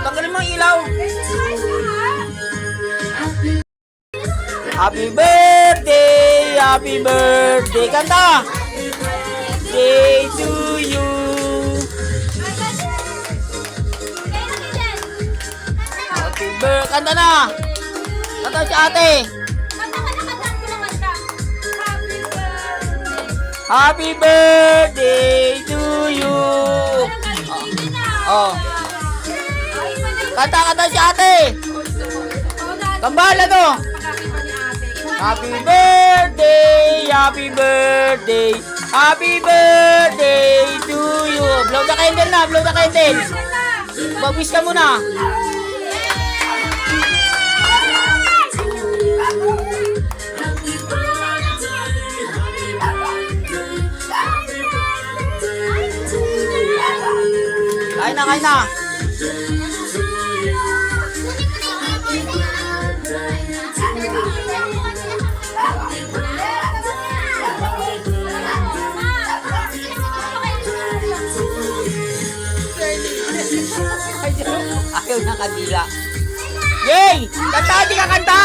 Tanggalin mo ang ilaw. Happy birthday! Happy birthday! Kanta! Day to you! Happy birthday! Kanta na! Kanta si ate! Happy birthday to you! Oh. Kanta si ate! Kambal na to! Happy birthday! Happy birthday! Happy birthday to you! Blow the candle na! Blow the candle! Mag-wish ka muna! Kain na, kain na! Ayaw na kabila. Yay! Kanta, di ka kanta!